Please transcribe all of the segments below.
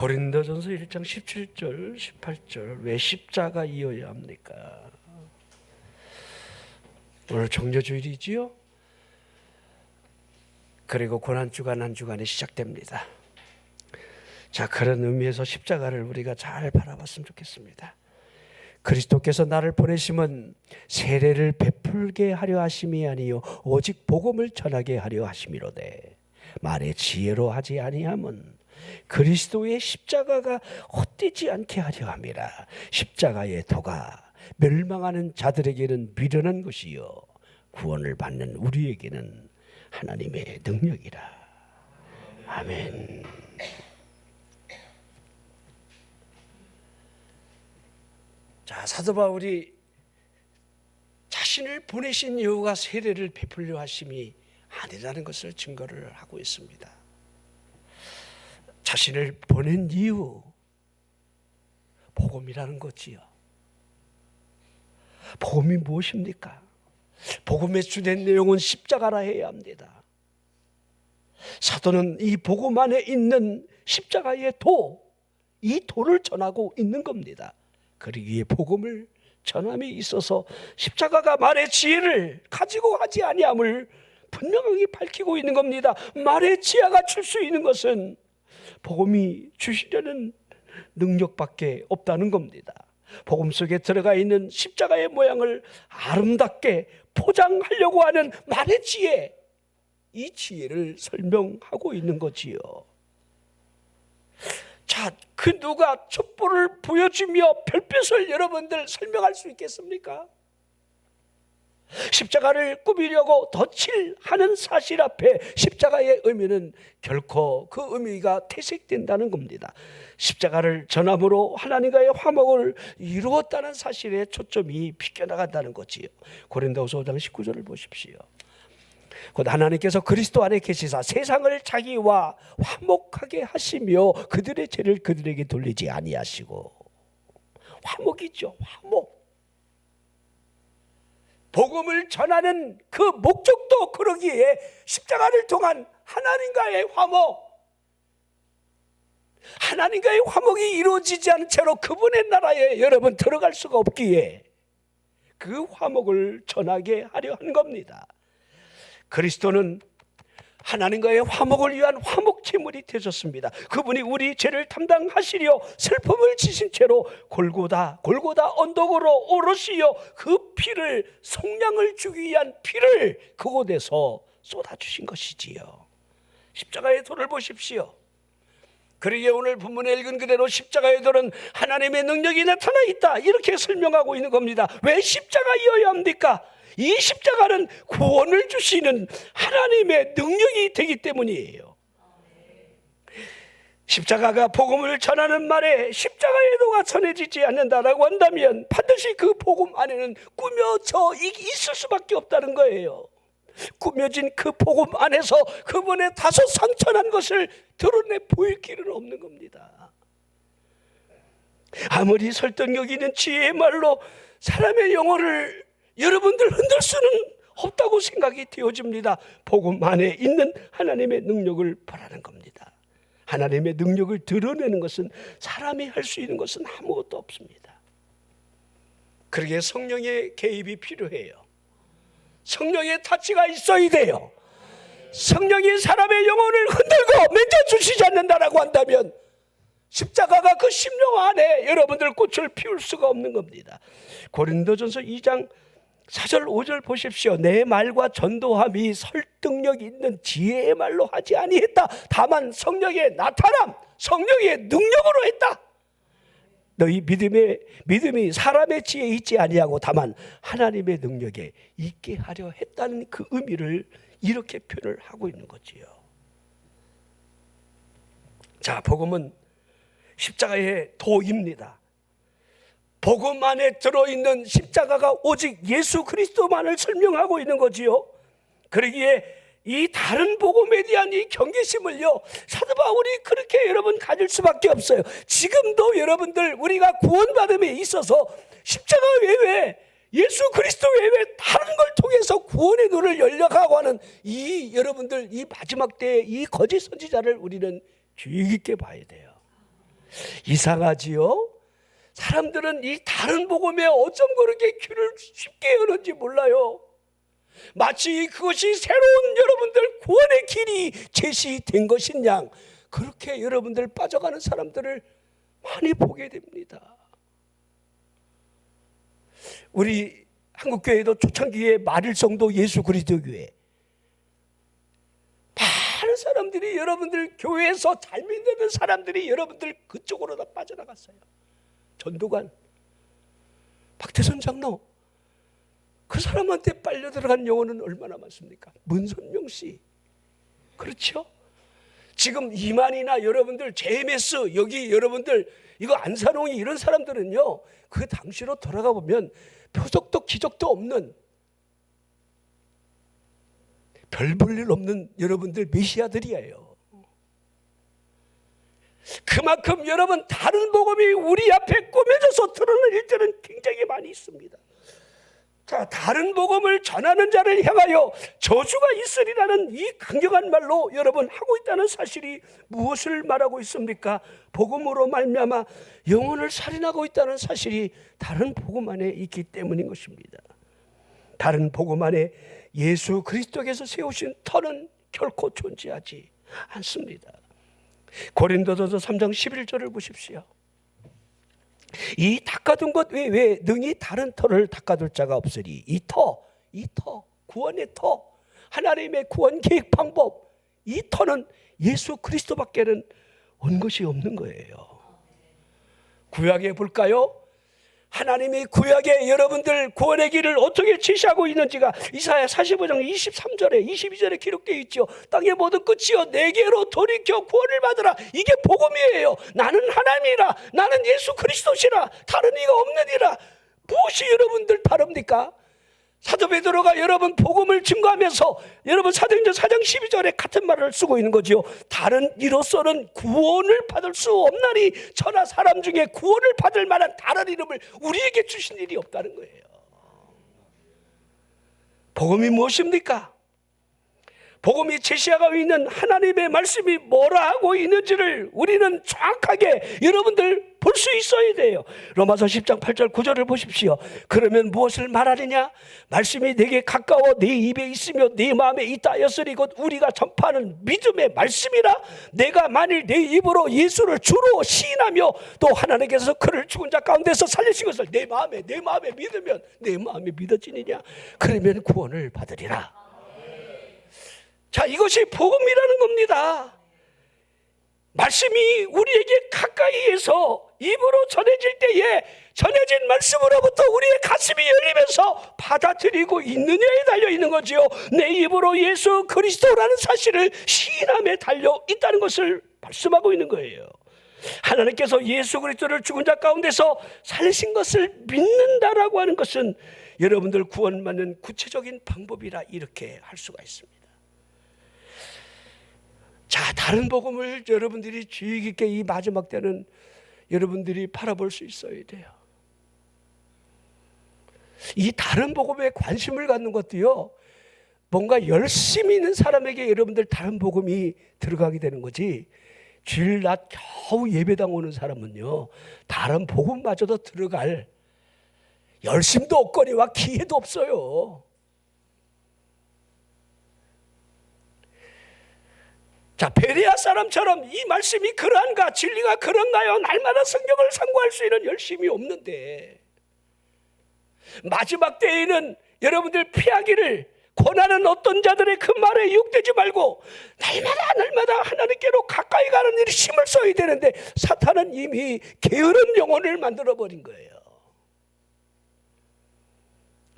고린도전서 1장 17절 18절 왜 십자가이어야 합니까? 오늘 정죄주일이지요. 그리고 고난주간 한 주간이 시작됩니다. 자, 그런 의미에서 십자가를 우리가 잘 바라봤으면 좋겠습니다. 그리스도께서 나를 보내심은 세례를 베풀게 하려 하심이 아니요 오직 복음을 전하게 하려 하심이로되 말의 지혜로 하지 아니함은 그리스도의 십자가가 헛되지 않게 하려 함이라. 십자가의 도가 멸망하는 자들에게는 미련한 것이요 구원을 받는 우리에게는 하나님의 능력이라. 아멘. 자, 사도 바울이 자신을 보내신 이유가 세례를 베풀려 하심이 아니라는 것을 증거를 하고 있습니다. 자신을 보낸 이유, 복음이라는 거지요. 복음이 무엇입니까? 복음의 주된 내용은 십자가라 해야 합니다. 사도는 이 복음 안에 있는 십자가의 도, 이 도를 전하고 있는 겁니다. 그러기에 복음을 전함에 있어서 십자가가 말의 지혜를 가지고 하지 아니함을 분명하게 밝히고 있는 겁니다. 말의 지혜가 줄 수 있는 것은 복음이 주시려는 능력밖에 없다는 겁니다. 복음 속에 들어가 있는 십자가의 모양을 아름답게 포장하려고 하는 말의 지혜, 이 지혜를 설명하고 있는 거지요. 자, 그 누가 촛불을 보여주며 별빛을 여러분들 설명할 수 있겠습니까? 십자가를 꾸미려고 덧칠하는 사실 앞에 십자가의 의미는 결코 그 의미가 퇴색된다는 겁니다. 십자가를 전함으로 하나님과의 화목을 이루었다는 사실에 초점이 비껴나간다는 거지요. 고린도후서 5장 19절을 보십시오. 곧 하나님께서 그리스도 안에 계시사 세상을 자기와 화목하게 하시며 그들의 죄를 그들에게 돌리지 아니하시고. 화목이죠. 화목. 복음을 전하는 그 목적도 그러기에 십자가를 통한 하나님과의 화목, 하나님과의 화목이 이루어지지 않은 채로 그분의 나라에 여러분 들어갈 수가 없기에 그 화목을 전하게 하려 한 겁니다. 그리스도는 하나님과의 화목을 위한 화목 제물이 되셨습니다. 그분이 우리 죄를 담당하시려 슬픔을 지신 채로 골고다 언덕으로 오르시어 그 피를, 속량을 주기 위한 피를 그곳에서 쏟아주신 것이지요. 십자가의 도를 보십시오. 그러기에 오늘 본문에 읽은 그대로 십자가의 도는 하나님의 능력이 나타나 있다, 이렇게 설명하고 있는 겁니다. 왜 십자가이어야 합니까? 이 십자가는 구원을 주시는 하나님의 능력이 되기 때문이에요. 십자가가 복음을 전하는 말에 십자가의 도가 전해지지 않는다라고 한다면 반드시 그 복음 안에는 꾸며져 있을 수밖에 없다는 거예요. 꾸며진 그 복음 안에서 그분의 다소상천한 것을 드러내 보일 길은 없는 겁니다. 아무리 설득력 있는 지혜의 말로 사람의 영혼을 여러분들 흔들 수는 없다고 생각이 되어집니다. 복음 안에 있는 하나님의 능력을 보라는 겁니다. 하나님의 능력을 드러내는 것은 사람이 할 수 있는 것은 아무것도 없습니다. 그러기에 성령의 개입이 필요해요. 성령의 타치가 있어야 돼요. 성령이 사람의 영혼을 흔들고 만져주시지 않는다라고 한다면 십자가가 그 심령 안에 여러분들 꽃을 피울 수가 없는 겁니다. 고린도전서 2장 4절 5절 보십시오. 내 말과 전도함이 설득력 있는 지혜의 말로 하지 아니했다. 다만 성령의 나타남, 성령의 능력으로 했다. 너희 믿음이 사람의 지혜에 있지 아니하고 다만 하나님의 능력에 있게 하려 했다는 그 의미를 이렇게 표현을 하고 있는 거지요. 자, 복음은 십자가의 도입니다. 복음 안에 들어있는 십자가가 오직 예수 그리스도만을 설명하고 있는 거지요. 그러기에 이 다른 복음에 대한 이 경계심을요, 사도 바울이 그렇게 여러분 가질 수밖에 없어요. 지금도 여러분들 우리가 구원받음에 있어서 십자가 외에 예수 그리스도 외에 다른 걸 통해서 구원의 눈을 열려가고 하는 이 여러분들 이 마지막 때의 이 거짓 선지자를 우리는 주의 깊게 봐야 돼요. 이상하지요? 사람들은 이 다른 복음에 어쩜 그렇게 귀를 쉽게 여는지 몰라요. 마치 그것이 새로운 여러분들 구원의 길이 제시된 것인 양, 그렇게 여러분들 빠져가는 사람들을 많이 보게 됩니다. 우리 한국교회도 초창기에 말일성도 예수 그리스도 교회, 많은 사람들이 여러분들 교회에서 잘 믿는 사람들이 여러분들 그쪽으로 다 빠져나갔어요. 전도관, 박태선 장로, 그 사람한테 빨려 들어간 영혼은 얼마나 많습니까? 문선명 씨, 그렇죠? 지금 이만이나 여러분들 JMS, 여기 여러분들 이거 안산홍이 이런 사람들은요, 그 당시로 돌아가 보면 표적도 기적도 없는, 별 볼 일 없는 여러분들 메시아들이에요. 그만큼 여러분 다른 복음이 우리 앞에 꾸며져서 드러날 일들은 굉장히 많이 있습니다. 자, 다른 복음을 전하는 자를 향하여 저주가 있으리라는 이 강력한 말로 여러분 하고 있다는 사실이 무엇을 말하고 있습니까? 복음으로 말미암아 영혼을 살인하고 있다는 사실이 다른 복음 안에 있기 때문인 것입니다. 다른 복음 안에 예수 그리스도께서 세우신 터는 결코 존재하지 않습니다. 고린도전서 3장 11절을 보십시오. 이 닦아둔 것 외에 능히 다른 터를 닦아둘 자가 없으리. 이 터, 구원의 터, 하나님의 구원 계획 방법, 이 터는 예수 그리스도밖에는 온 것이 없는 거예요. 구약에 볼까요? 하나님이 구약에 여러분들 구원의 길을 어떻게 제시하고 있는지가 이사야 45장 23절에 22절에 기록되어 있죠. 땅의 모든 끝이여 내게로 돌이켜 구원을 받으라. 이게 복음이에요. 나는 하나님이라, 나는 예수 그리스도시라, 다른 이가 없느니라. 무엇이 여러분들 다릅니까? 사도 베드로가 여러분 복음을 증거하면서 여러분 사도행전 4장 12절에 같은 말을 쓰고 있는 거죠. 다른 이로서는 구원을 받을 수 없나니 천하 사람 중에 구원을 받을 만한 다른 이름을 우리에게 주신 일이 없다는 거예요. 복음이 무엇입니까? 복음이 제시하고 있는 하나님의 말씀이 뭐라 하고 있는지를 우리는 정확하게 여러분들 볼 수 있어야 돼요. 로마서 10장 8절 9절을 보십시오. 그러면 무엇을 말하느냐? 말씀이 내게 가까워 내 입에 있으며 내 마음에 있다 하였으니 곧 우리가 전파하는 믿음의 말씀이라. 내가 만일 내 입으로 예수를 주로 시인하며 또 하나님께서 그를 죽은 자 가운데서 살리신 것을 내 마음에 믿으면 내 마음에 믿어지느냐? 그러면 구원을 받으리라. 자, 이것이 복음이라는 겁니다. 말씀이 우리에게 가까이에서 입으로 전해질 때에 전해진 말씀으로부터 우리의 가슴이 열리면서 받아들이고 있느냐에 달려있는 거지요. 내 입으로 예수 그리스도라는 사실을 시인함에 달려있다는 것을 말씀하고 있는 거예요. 하나님께서 예수 그리스도를 죽은 자 가운데서 살리신 것을 믿는다라고 하는 것은 여러분들 구원받는 구체적인 방법이라 이렇게 할 수가 있습니다. 자, 다른 복음을 여러분들이 주의 깊게 이 마지막 때는 여러분들이 바라볼 수 있어야 돼요. 이 다른 복음에 관심을 갖는 것도요, 뭔가 열심히 있는 사람에게 여러분들 다른 복음이 들어가게 되는 거지, 주일 낮 겨우 예배당 오는 사람은요, 다른 복음마저도 들어갈 열심도 없거니와 기회도 없어요. 자, 베레아 사람처럼 이 말씀이 그러한가, 진리가 그런가요? 날마다 성경을 상고할 수 있는 열심이 없는데, 마지막 때에는 여러분들 피하기를 권하는 어떤 자들의 그 말에 유혹되지 말고 날마다 하나님께로 가까이 가는 일에 힘을 써야 되는데, 사탄은 이미 게으른 영혼을 만들어버린 거예요.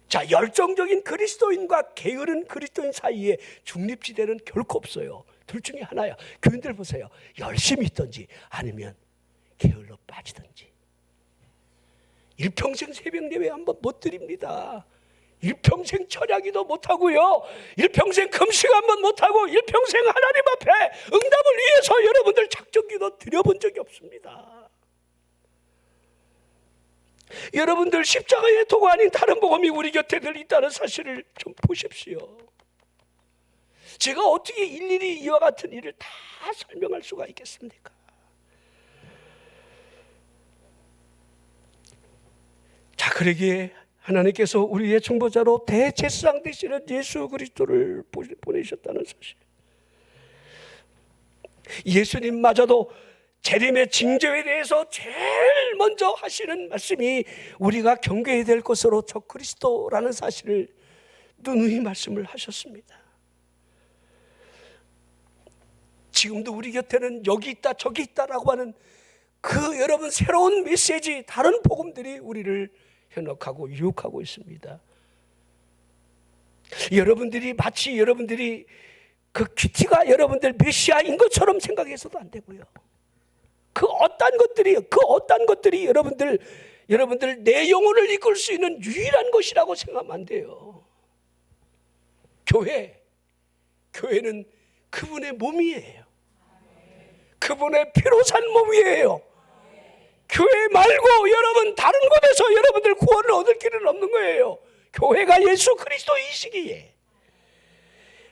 자, 열정적인 그리스도인과 게으른 그리스도인 사이에 중립지대는 결코 없어요. 둘 중에 하나야. 교인들 보세요. 열심히 있든지 아니면 게을러 빠지든지. 일평생 새벽 예배 한번 못 드립니다. 일평생 철야기도 못하고요, 일평생 금식 한번 못하고, 일평생 하나님 앞에 응답을 위해서 여러분들 작정기도 드려본 적이 없습니다. 여러분들 십자가의 도가 아닌 다른 복음이 우리 곁에 늘 있다는 사실을 좀 보십시오. 제가 어떻게 일일이 이와 같은 일을 다 설명할 수가 있겠습니까? 그러기에 하나님께서 우리의 중보자로 대제사장 되시는 예수 그리스도를 보내셨다는 사실, 예수님마저도 재림의 징조에 대해서 제일 먼저 하시는 말씀이 우리가 경계해야 될 것으로 저 그리스도라는 사실을 누누이 말씀을 하셨습니다. 지금도 우리 곁에는 여기 있다 저기 있다라고 하는 그 여러분 새로운 메시지, 다른 복음들이 우리를 현혹하고 유혹하고 있습니다. 여러분들이 마치 여러분들이 그 큐티가 여러분들 메시아인 것처럼 생각해서도 안 되고요. 그 어떤 것들이 여러분들 내 영혼을 이끌 수 있는 유일한 것이라고 생각하면 안 돼요. 교회는 그분의 몸이에요. 그분의 피로 산 몸이에요. 교회 말고 여러분 다른 곳에서 여러분들 구원을 얻을 길은 없는 거예요. 교회가 예수 그리스도이시기에.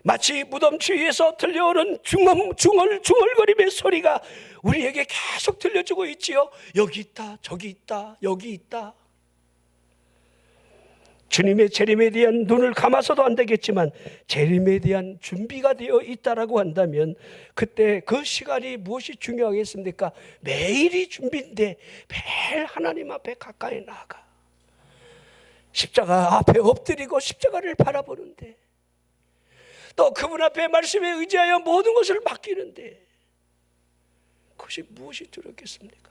마치 무덤 주위에서 들려오는 중얼거림의 소리가 우리에게 계속 들려주고 있지요. 여기 있다 저기 있다 여기 있다. 주님의 재림에 대한 눈을 감아서도 안 되겠지만 재림에 대한 준비가 되어 있다라고 한다면 그때 그 시간이 무엇이 중요하겠습니까? 매일이 준비인데 매일 하나님 앞에 가까이 나아가 십자가 앞에 엎드리고 십자가를 바라보는데, 또 그분 앞에 말씀에 의지하여 모든 것을 맡기는데 그것이 무엇이 두렵겠습니까?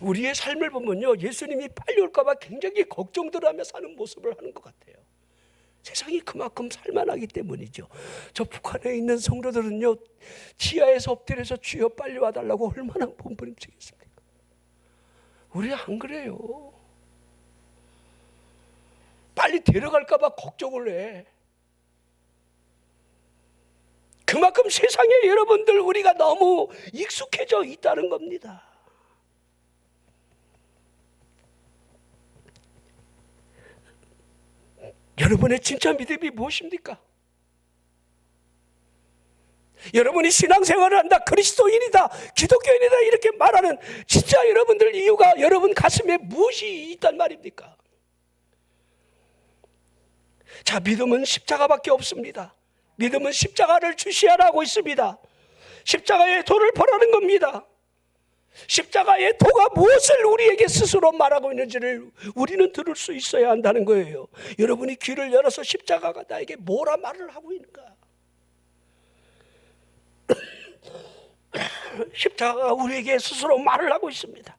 우리의 삶을 보면요, 예수님이 빨리 올까봐 굉장히 걱정들 하며 사는 모습을 하는 것 같아요. 세상이 그만큼 살만하기 때문이죠. 저 북한에 있는 성도들은요, 지하에서 엎드려서 주여 빨리 와달라고 얼마나 몸부림치겠습니까? 우리 안 그래요. 빨리 데려갈까봐 걱정을 해. 그만큼 세상에 여러분들 우리가 너무 익숙해져 있다는 겁니다. 여러분의 진짜 믿음이 무엇입니까? 여러분이 신앙생활을 한다, 그리스도인이다, 기독교인이다 이렇게 말하는 진짜 여러분들 이유가 여러분 가슴에 무엇이 있단 말입니까? 자, 믿음은 십자가밖에 없습니다. 믿음은 십자가를 주시하라고 있습니다. 십자가의 도를 보라는 겁니다. 십자가의 도가 무엇을 우리에게 스스로 말하고 있는지를 우리는 들을 수 있어야 한다는 거예요. 여러분이 귀를 열어서 십자가가 나에게 뭐라 말을 하고 있는가? 십자가가 우리에게 스스로 말을 하고 있습니다.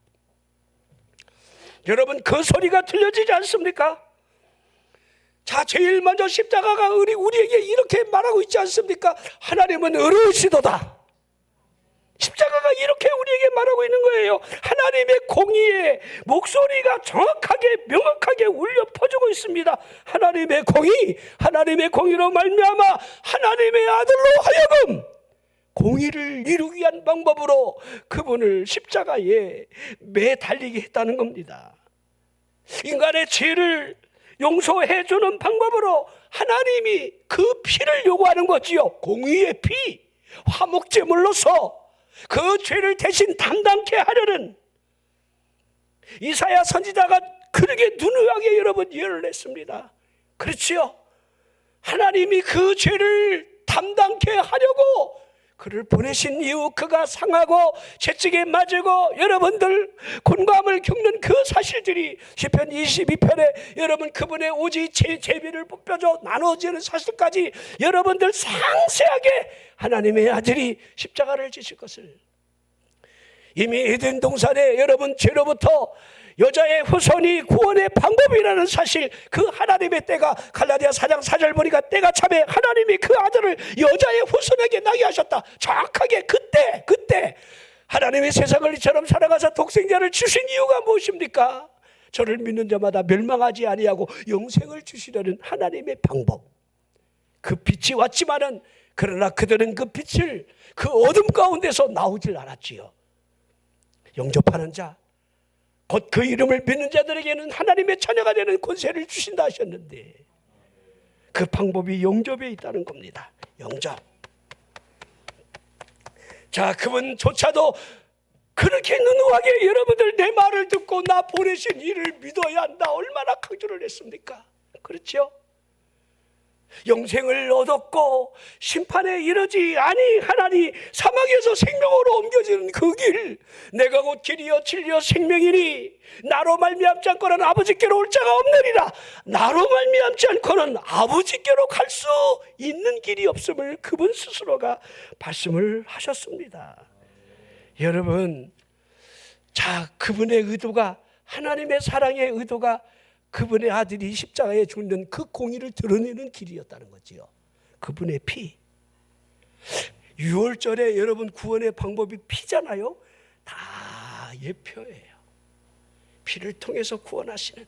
여러분, 그 소리가 들려지지 않습니까? 자, 제일 먼저 십자가가 우리에게 이렇게 말하고 있지 않습니까? 하나님은 의로우시도다. 십자가가 이렇게 우리에게 말하고 있는 거예요. 하나님의 공의의 목소리가 정확하게 명확하게 울려 퍼지고 있습니다. 하나님의 공의로 말미암아 하나님의 아들로 하여금 공의를 이루기 위한 방법으로 그분을 십자가에 매달리게 했다는 겁니다. 인간의 죄를 용서해 주는 방법으로 하나님이 그 피를 요구하는 거지요. 공의의 피, 화목제물로서 그 죄를 대신 담당케 하려는, 이사야 선지자가 그렇게 누누하게 여러분 예언을 했습니다. 그렇지요. 하나님이 그 죄를 담당케 하려고 그를 보내신 이후 그가 상하고 채찍에 맞고 여러분들 곤감을 겪는 그 사실들이 시편 22편에 여러분 그분의 오직 제비를 뽑혀져 나눠지는 사실까지 여러분들 상세하게 하나님의 아들이 십자가를 지실 것을, 이미 에덴 동산에 여러분 죄로부터 여자의 후손이 구원의 방법이라는 사실, 그 하나님의 때가 갈라디아 4장 4절 보니까 때가 참에 하나님이 그 아들을 여자의 후손에게 나게 하셨다. 정확하게 그때 하나님의 세상을 이처럼 살아가서 독생자를 주신 이유가 무엇입니까? 저를 믿는 자마다 멸망하지 아니하고 영생을 주시려는 하나님의 방법. 그 빛이 왔지만은 그러나 그들은 그 빛을 그 어둠 가운데서 나오질 않았지요. 영접하는 자, 곧 그 이름을 믿는 자들에게는 하나님의 자녀가 되는 권세를 주신다 하셨는데 그 방법이 영접에 있다는 겁니다. 영접. 자, 그분조차도 그렇게 누누하게 여러분들 내 말을 듣고 나 보내신 이를 믿어야 한다 얼마나 강조를 했습니까? 그렇죠? 영생을 얻었고 심판에 이르지 아니 하나니 사망에서 생명으로 옮겨지는 그 길, 내가 곧 길이요 진리요 생명이니 나로 말미암지 않고는 아버지께로 올 자가 없느니라. 나로 말미암지 않고는 아버지께로 갈 수 있는 길이 없음을 그분 스스로가 말씀을 하셨습니다. 여러분, 자, 그분의 의도가, 하나님의 사랑의 의도가 그분의 아들이 십자가에 죽는 그 공의를 드러내는 길이었다는 거지요. 그분의 피. 6월절에 여러분 구원의 방법이 피잖아요. 다 예표예요. 피를 통해서 구원하시는,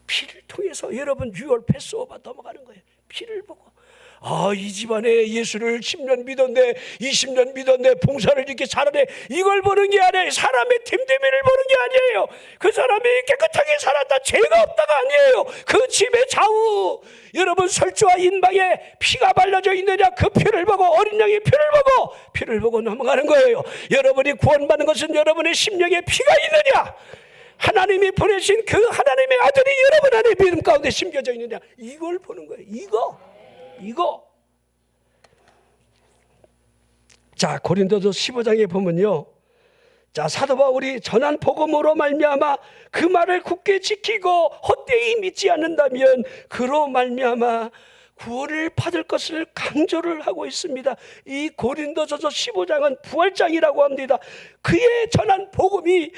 피를 통해서 여러분 6월 패스오버 넘어가는 거예요. 피를 보고 이 집안에 예수를 10년 믿었네, 20년 믿었네, 봉사를 이렇게 잘하네, 이걸 보는 게 아니에요. 사람의 됨됨이를 보는 게 아니에요. 그 사람이 깨끗하게 살았다, 죄가 없다가 아니에요. 그 집의 좌우 여러분 설주와 인방에 피가 발라져 있느냐, 그 피를 보고, 어린 양의 피를 보고 넘어가는 거예요. 여러분이 구원받는 것은 여러분의 심령에 피가 있느냐, 하나님이 보내신 그 하나님의 아들이 여러분 안에 믿음 가운데 심겨져 있느냐, 이걸 보는 거예요. 이거. 자, 고린도서 15장에 보면요, 자, 사도 바울이 전한 복음으로 말미암아 그 말을 굳게 지키고 헛되이 믿지 않는다면 그로 말미암아 구원을 받을 것을 강조를 하고 있습니다. 이 고린도서서 15장은 부활장이라고 합니다. 그의 전한 복음이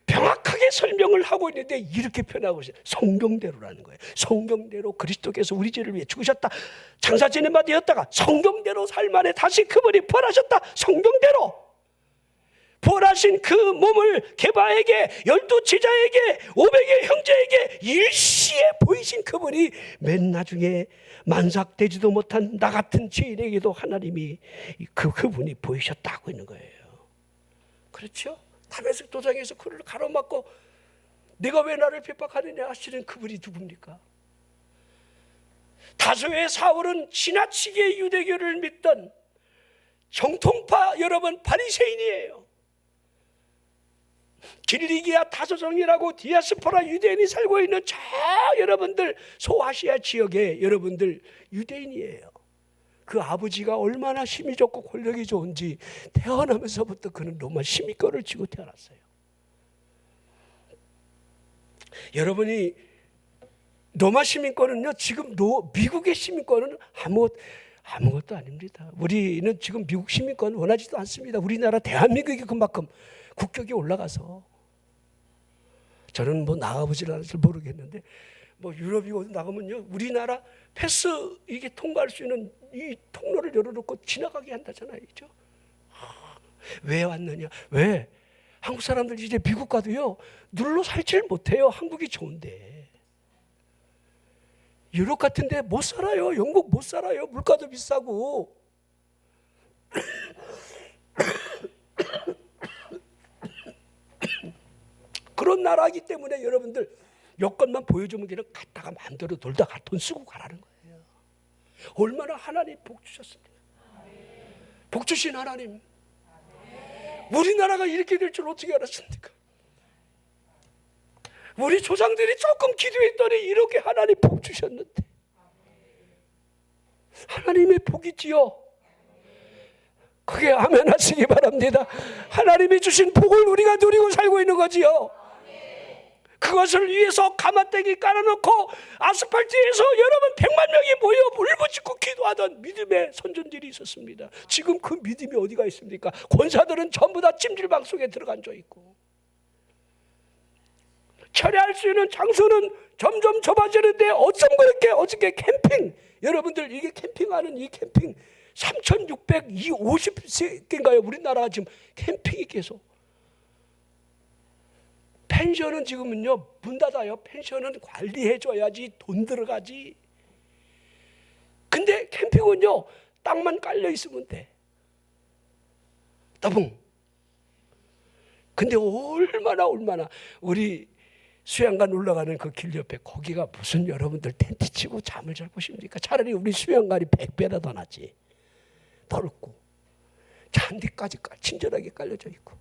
명확하게 설명을 하고 있는데 이렇게 표현하고 있어요. 성경대로라는 거예요. 성경대로 그리스도께서 우리 죄를 위해 죽으셨다, 장사 지낸 바 되었다가 성경대로 삶 안에 다시 그분이 부활하셨다. 성경대로 부활하신 그 몸을 게바에게, 12 제자에게, 500의 형제에게 일시에 보이신 그분이 맨 나중에 만삭되지도 못한 나 같은 죄인에게도 하나님이 그분이 보이셨다고 있는 거예요. 그렇죠? 다메섹 도상에서 그를 가로막고 내가 왜 나를 핍박하느냐 하시는 그분이 누굽니까? 다소의 사울은 지나치게 유대교를 믿던 정통파 여러분 바리새인이에요. 길리기아 다소정이라고 디아스포라 유대인이 살고 있는 저 여러분들 소아시아 지역의 여러분들 유대인이에요. 그 아버지가 얼마나 힘이 좋고 권력이 좋은지 태어나면서부터 그는 로마 시민권을 쥐고 태어났어요. 여러분이 로마 시민권은요, 지금 미국의 시민권은 아무것도 아닙니다. 우리는 지금 미국 시민권 원하지도 않습니다. 우리나라 대한민국이 그만큼 국격이 올라가서, 저는 나가보질 않아서 모르겠는데 유럽이 어디 나가면요, 우리나라 패스 이게 통과할 수 있는 이 통로를 열어놓고 지나가게 한다잖아요. 그죠? 왜 왔느냐? 왜? 한국 사람들 이제 미국 가도요 눌러 살지를 못해요. 한국이 좋은데. 유럽 같은데 못 살아요. 영국 못 살아요. 물가도 비싸고. 그런 나라이기 때문에 여러분들 여건만 보여주면 그냥 갔다가 마음대로 돌다가 돈 쓰고 가라는 거예요. 얼마나 하나님 복 주셨습니까? 복 주신 하나님. 우리나라가 이렇게 될 줄 어떻게 알았습니까? 우리 조상들이 조금 기도했더니 이렇게 하나님 복 주셨는데, 하나님의 복이지요. 그게 아멘 하시기 바랍니다. 하나님이 주신 복을 우리가 누리고 살고 있는 거지요. 그것을 위해서 가마떼기 깔아놓고 아스팔트에서 여러분 100만 명이 모여 울부짖고 기도하던 믿음의 선전들이 있었습니다. 지금 그 믿음이 어디가 있습니까? 권사들은 전부 다 찜질방 속에 들어간 져 있고, 철회할 수 있는 장소는 점점 좁아지는데 어쩜 그렇게 어저께 캠핑, 여러분들 이게 캠핑하는 이 캠핑 3,650개인가요? 우리나라가 지금 캠핑이 계속. 펜션은 지금은요 문 닫아요. 펜션은 관리해줘야지 돈 들어가지. 근데 캠핑은요 땅만 깔려 있으면 돼. 따봉. 근데 얼마나 우리 수양관 올라가는 그 길 옆에 거기가 무슨 여러분들 텐트 치고 잠을 잘 곳입니까? 차라리 우리 수양관이 100배나 더 낫지. 넓고 잔디까지 친절하게 깔려져 있고.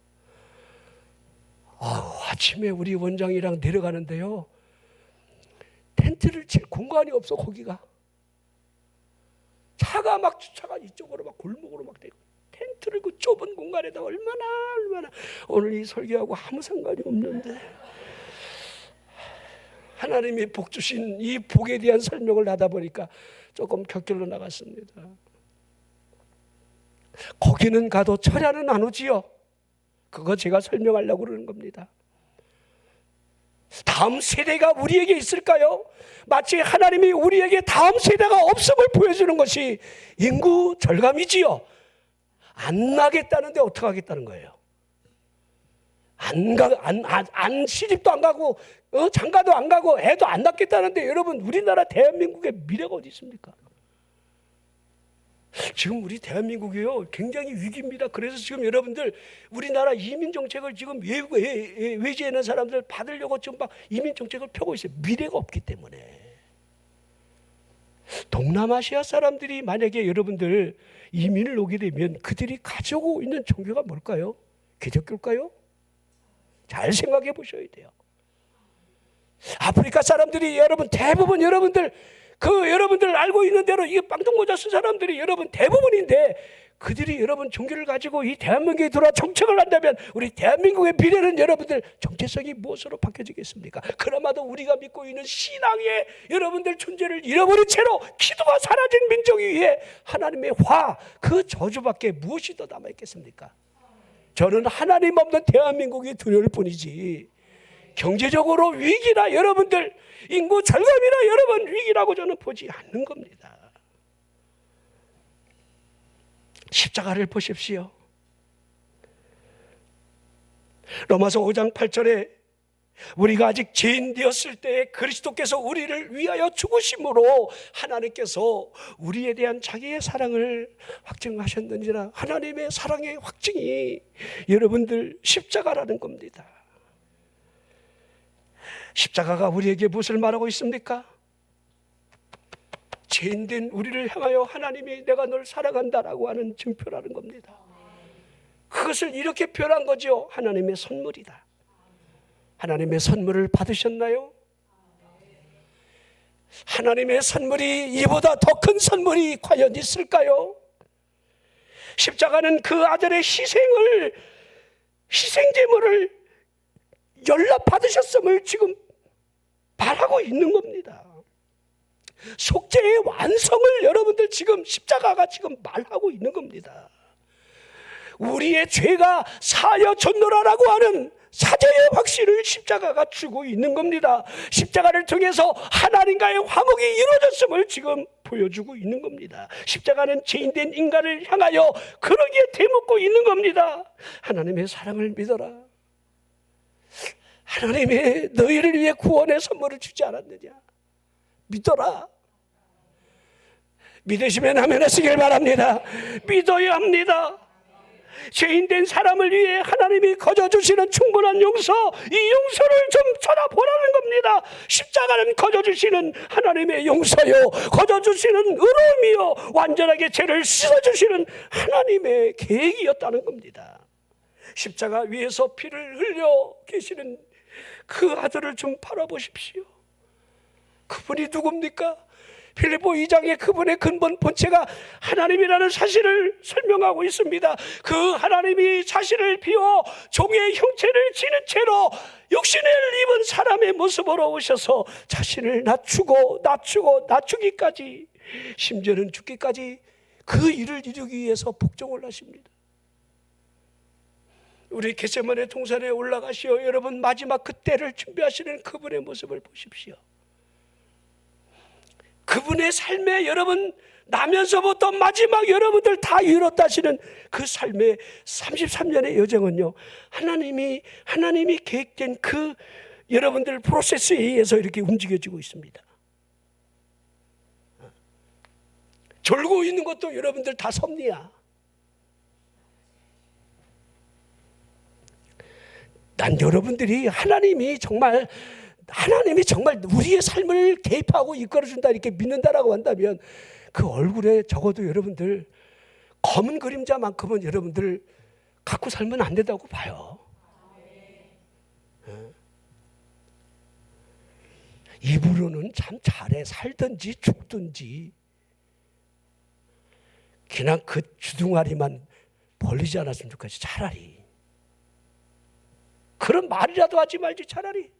아침에 우리 원장이랑 내려가는데요, 텐트를 칠 공간이 없어. 거기가 차가 이쪽으로 막 골목으로 막 되고, 텐트를 그 좁은 공간에다 얼마나 오늘 이 설교하고 아무 상관이 없는데 하나님이 복 주신 이 복에 대한 설명을 하다 보니까 조금 곁길로 나갔습니다. 거기는 가도 철야는 안 오지요. 그거 제가 설명하려고 그러는 겁니다. 다음 세대가 우리에게 있을까요? 마치 하나님이 우리에게 다음 세대가 없음을 보여주는 것이 인구 절감이지요. 안 나겠다는데 어떻게 하겠다는 거예요? 안 시집도 안 가고 장가도 안 가고 애도 안 낳겠다는데, 여러분 우리나라 대한민국의 미래가 어디 있습니까? 지금 우리 대한민국이요 굉장히 위기입니다. 그래서 지금 여러분들 우리나라 이민 정책을 지금 외지에 있는 사람들 받으려고 지금 막 이민 정책을 펴고 있어요. 미래가 없기 때문에. 동남아시아 사람들이 만약에 여러분들 이민을 오게 되면 그들이 가지고 있는 종교가 뭘까요? 기독교일까요? 잘 생각해 보셔야 돼요. 아프리카 사람들이 여러분 대부분 여러분들 알고 있는 대로 이게 빵동모자 쓴 사람들이 여러분 대부분인데, 그들이 여러분 종교를 가지고 이 대한민국에 들어와 정책을 한다면 우리 대한민국의 미래는 여러분들 정체성이 무엇으로 바뀌어지겠습니까? 그나마도 우리가 믿고 있는 신앙의 여러분들 존재를 잃어버린 채로 기도가 사라진 민족 위에 하나님의 화, 그 저주밖에 무엇이 더 남아있겠습니까? 저는 하나님 없는 대한민국이 두려울 뿐이지, 경제적으로 위기나 여러분들 인구 절감이나 여러분 위기라고 저는 보지 않는 겁니다. 십자가를 보십시오. 로마서 5장 8절에 우리가 아직 죄인 되었을 때 그리스도께서 우리를 위하여 죽으심으로 하나님께서 우리에 대한 자기의 사랑을 확증하셨느니라. 하나님의 사랑의 확증이 여러분들 십자가라는 겁니다. 십자가가 우리에게 무엇을 말하고 있습니까? 죄인된 우리를 향하여 하나님이 내가 널 사랑한다라고 하는 증표라는 겁니다. 그것을 이렇게 표현한 거죠. 하나님의 선물이다. 하나님의 선물을 받으셨나요? 하나님의 선물이 이보다 더 큰 선물이 과연 있을까요? 십자가는 그 아들의 희생제물을 연락 받으셨음을 지금 말하고 있는 겁니다. 속죄의 완성을 여러분들 지금 십자가가 지금 말하고 있는 겁니다. 우리의 죄가 사여 줬노라라고 하는 사죄의 확신을 십자가가 주고 있는 겁니다. 십자가를 통해서 하나님과의 화목이 이루어졌음을 지금 보여주고 있는 겁니다. 십자가는 죄인된 인간을 향하여 그러기에 대묻고 있는 겁니다. 하나님의 사랑을 믿어라. 하나님의 너희를 위해 구원의 선물을 주지 않았느냐? 믿어라. 믿으시면 아멘 하시길 바랍니다. 믿어야 합니다. 죄인된 사람을 위해 하나님이 거저주시는 충분한 용서, 이 용서를 좀 쳐다보라는 겁니다. 십자가는 거저주시는 하나님의 용서요, 거저주시는 의로움이요, 완전하게 죄를 씻어주시는 하나님의 계획이었다는 겁니다. 십자가 위에서 피를 흘려 계시는 그 아들을 좀 바라보십시오. 그분이 누굽니까? 빌립보 2장에 그분의 근본 본체가 하나님이라는 사실을 설명하고 있습니다. 그 하나님이 자신을 비워 종의 형체를 지닌 채로 육신을 입은 사람의 모습으로 오셔서 자신을 낮추기까지, 심지어는 죽기까지 그 일을 이루기 위해서 복종을 하십니다. 우리 겟세마네 동산에 올라가시어 여러분 마지막 그때를 준비하시는 그분의 모습을 보십시오. 그분의 삶에 여러분 나면서부터 마지막 여러분들 다 이뤘다 하시는 그 삶의 33년의 여정은요, 하나님이 계획된 그 여러분들 프로세스에 의해서 이렇게 움직여지고 있습니다. 졸고 있는 것도 여러분들 다 섭리야. 난 여러분들이 하나님이 정말 우리의 삶을 개입하고 이끌어준다 이렇게 믿는다라고 한다면 그 얼굴에 적어도 여러분들 검은 그림자만큼은 여러분들 갖고 살면 안 된다고 봐요. 입으로는 참 잘해 살든지 죽든지 그냥 그 주둥아리만 벌리지 않았으면 좋겠지. 차라리 그런 말이라도 하지 말지. 차라리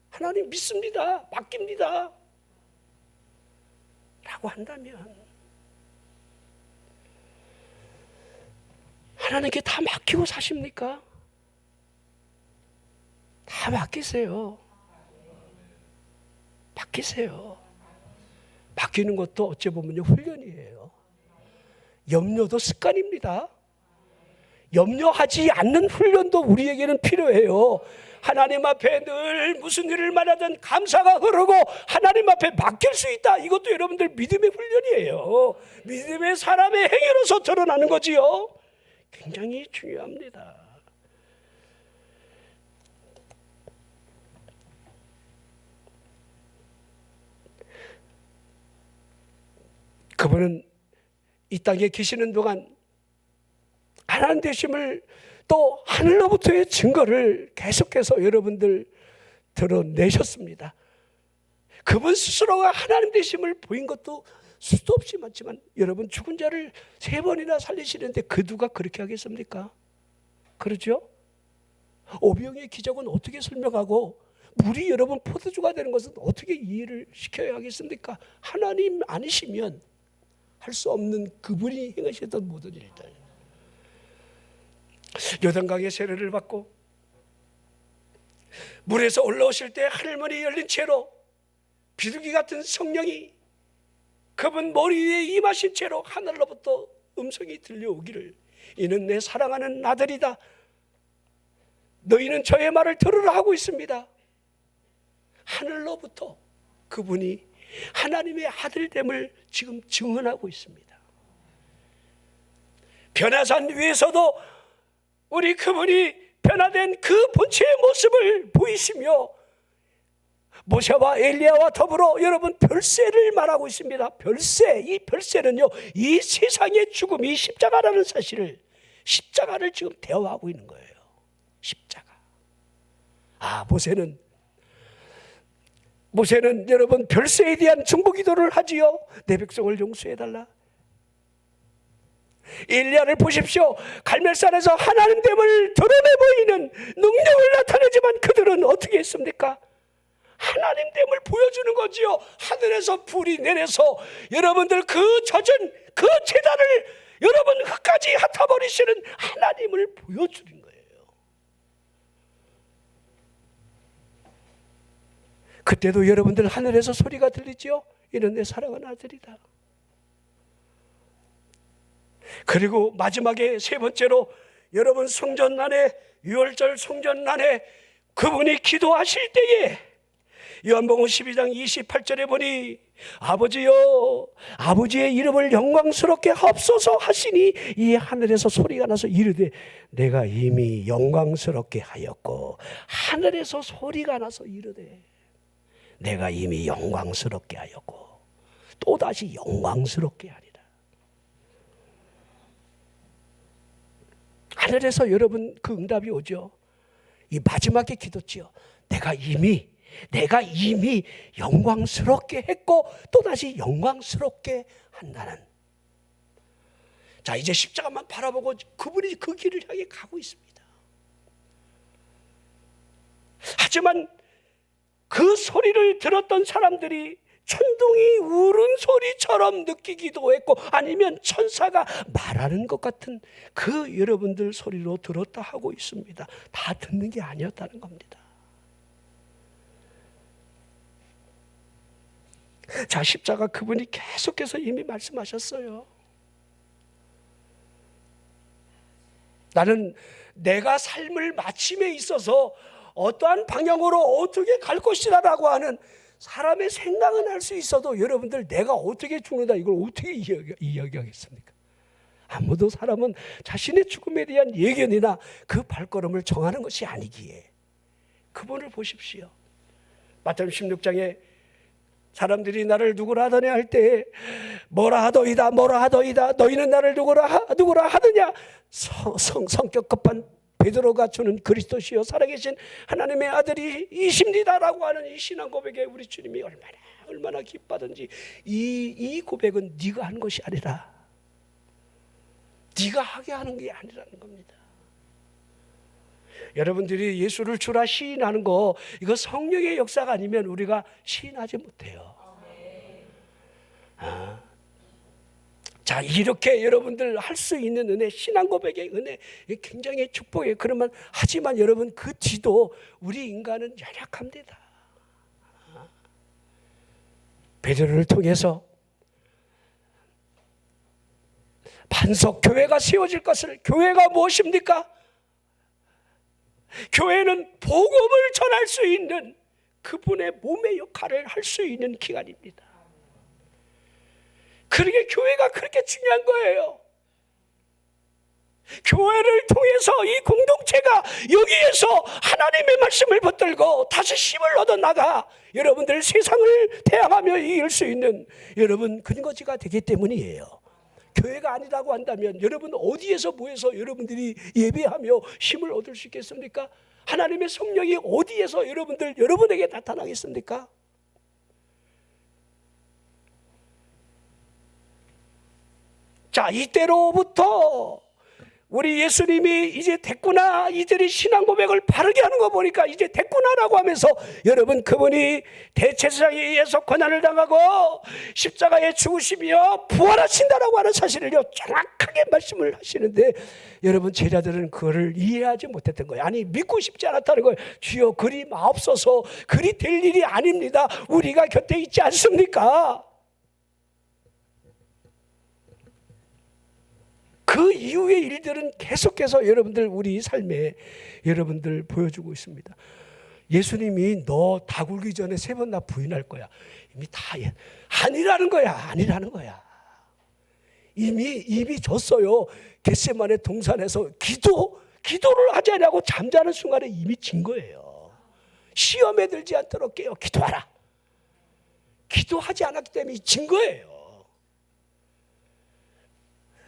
하나님 믿습니다, 맡깁니다 라고 한다면 하나님께 다 맡기고 사십니까? 다 맡기세요. 맡기세요. 맡기는 것도 어찌 보면요 훈련이에요. 염려도 습관입니다. 염려하지 않는 훈련도 우리에게는 필요해요. 하나님 앞에 늘 무슨 일을 말하든 감사가 흐르고 하나님 앞에 맡길 수 있다. 이것도 여러분들 믿음의 훈련이에요. 믿음의 사람의 행위로서 드러나는 거지요. 굉장히 중요합니다. 그분은 이 땅에 계시는 동안 하나님 되심을 또 하늘로부터의 증거를 계속해서 여러분들 드러내셨습니다. 그분 스스로가 하나님 되심을 보인 것도 수도 없이 많지만 여러분 죽은 자를 3번이나 살리시는데 그 누가 그렇게 하겠습니까? 그렇죠? 오병이의 기적은 어떻게 설명하고 물이 여러분 포도주가 되는 것은 어떻게 이해를 시켜야 하겠습니까? 하나님 아니시면 할 수 없는 그분이 행하셨던 모든 일들. 요단강의 세례를 받고 물에서 올라오실 때 하늘문이 열린 채로 비둘기 같은 성령이 그분 머리 위에 임하신 채로 하늘로부터 음성이 들려오기를 이는 내 사랑하는 아들이다. 너희는 저의 말을 들으라 하고 있습니다. 하늘로부터 그분이 하나님의 아들됨을 지금 증언하고 있습니다. 변화산 위에서도 우리 그분이 변화된 그 본체의 모습을 보이시며 모세와 엘리야와 더불어 여러분 별세를 말하고 있습니다. 별세, 이 별세는요 이 세상의 죽음이 십자가라는 사실을, 십자가를 지금 대화하고 있는 거예요. 십자가. 모세는 여러분 별세에 대한 중보기도를 하지요. 내 백성을 용서해달라. 엘리야를 보십시오. 갈멜산에서 하나님됨을 드러내 보이는 능력을 나타내지만 그들은 어떻게 했습니까? 하나님됨을 보여주는 거지요. 하늘에서 불이 내려서 여러분들 그 젖은 그 제단을 여러분 흙까지 핫아버리시는 하나님을 보여주는 거예요. 그때도 여러분들 하늘에서 소리가 들리지요. 이는 내 사랑하는 아들이다. 그리고 마지막에 세 번째로 여러분 성전란에, 유월절 성전란에 그분이 기도하실 때에 요한복음 12장 28절에 보니 아버지여 아버지의 이름을 영광스럽게 하옵소서 하시니 이 하늘에서 소리가 나서 이르되 내가 이미 영광스럽게 하였고, 하늘에서 소리가 나서 이르되 내가 이미 영광스럽게 하였고 또다시 영광스럽게 하리라. 하늘에서 여러분 그 응답이 오죠. 이 마지막에 기도지요. 내가 이미 영광스럽게 했고 또다시 영광스럽게 한다는. 자, 이제 십자가만 바라보고 그분이 그 길을 향해 가고 있습니다. 하지만 그 소리를 들었던 사람들이 천둥이 울은 소리처럼 느끼기도 했고 아니면 천사가 말하는 것 같은 그 여러분들 소리로 들었다 하고 있습니다. 다 듣는 게 아니었다는 겁니다. 자, 십자가 그분이 계속해서 이미 말씀하셨어요. 나는 내가 삶을 마침에 있어서 어떠한 방향으로 어떻게 갈 것이다 라고 하는 사람의 생각은 할 수 있어도 여러분들 내가 어떻게 죽는다 이걸 어떻게 이야기하겠습니까? 아무도 사람은 자신의 죽음에 대한 예견이나 그 발걸음을 정하는 것이 아니기에 그분을 보십시오. 마태복음 16장에 사람들이 나를 누구라 하더냐 할 때에 뭐라 하더이다 너희는 나를 누구라 하느냐. 성격 급한 베드로가 주는 그리스도시요 살아계신 하나님의 아들이 이십니다라고 하는 이 신앙 고백에 우리 주님이 얼마나 기뻐하든지 이 고백은 네가 한 것이 아니라 네가 하게 하는 게 아니라는 겁니다. 여러분들이 예수를 주라 시인하는 거, 이거 성령의 역사가 아니면 우리가 시인하지 못해요. 자, 이렇게 여러분들 할 수 있는 은혜, 신앙 고백의 은혜, 굉장히 축복이에요. 그러면 하지만 여러분 그 뒤도 우리 인간은 연약합니다. 베드로를 통해서 반석 교회가 세워질 것을, 교회가 무엇입니까? 교회는 복음을 전할 수 있는 그분의 몸의 역할을 할 수 있는 기관입니다. 그러게 교회가 그렇게 중요한 거예요. 교회를 통해서 이 공동체가 여기에서 하나님의 말씀을 붙들고 다시 힘을 얻어 나가 여러분들 세상을 대항하며 이길 수 있는 여러분 근거지가 되기 때문이에요. 교회가 아니라고 한다면 여러분 어디에서 모여서 여러분들이 예배하며 힘을 얻을 수 있겠습니까? 하나님의 성령이 어디에서 여러분에게 나타나겠습니까? 자, 이때로부터 우리 예수님이 이제 됐구나, 이들이 신앙 고백을 바르게 하는 거 보니까 이제 됐구나라고 하면서 여러분 그분이 대제사장에 의해서 고난을 당하고 십자가에 죽으시며 부활하신다라고 하는 사실을요 정확하게 말씀을 하시는데 여러분 제자들은 그거를 이해하지 못했던 거예요. 아니 믿고 싶지 않았다는 거예요. 주여 그리 마옵소서, 그리 될 일이 아닙니다. 우리가 곁에 있지 않습니까? 그 이후의 일들은 계속해서 여러분들 우리 삶에 여러분들 보여주고 있습니다. 예수님이 너 다 굴기 전에 3번 나 부인할 거야. 이미 다 아니라는 거야. 아니라는 거야. 이미 졌어요. 겟세마네 동산에서 기도를 하지 않냐고 잠자는 순간에 이미 진 거예요. 시험에 들지 않도록 깨어 기도하라. 기도하지 않았기 때문에 진 거예요.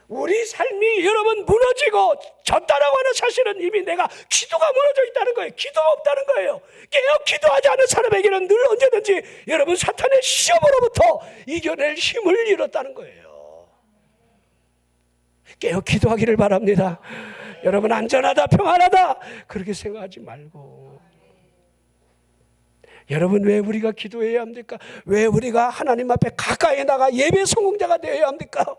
우리 삶이 여러분 무너지고 졌다라고 하는 사실은 이미 내가 기도가 무너져 있다는 거예요. 기도가 없다는 거예요. 깨어 기도하지 않은 사람에게는 늘 언제든지 여러분 사탄의 시험으로부터 이겨낼 힘을 잃었다는 거예요. 깨어 기도하기를 바랍니다. 여러분 안전하다 평안하다 그렇게 생각하지 말고, 여러분 왜 우리가 기도해야 합니까? 왜 우리가 하나님 앞에 가까이 나가 예배 성공자가 되어야 합니까?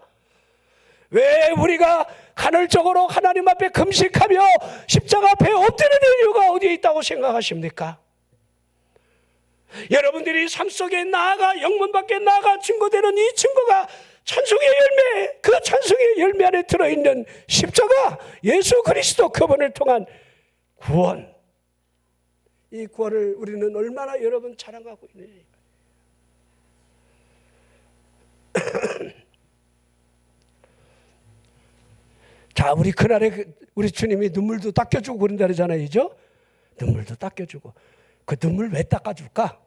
왜 우리가 간헐적으로 하나님 앞에 금식하며 십자가 앞에 엎드리는 이유가 어디에 있다고 생각하십니까? 여러분들이 삶 속에 나아가 영문 밖에 나아가 증거되는 이 증거가 찬송의 열매, 그 찬송의 열매 안에 들어있는 십자가 예수 그리스도 그분을 통한 구원, 이 구원을 우리는 얼마나 여러분 자랑하고 있느냐. 자, 우리 그날에 우리 주님이 눈물도 닦여주고 그런다 그러잖아요. 그죠? 눈물도 닦여주고. 그 눈물 왜 닦아줄까?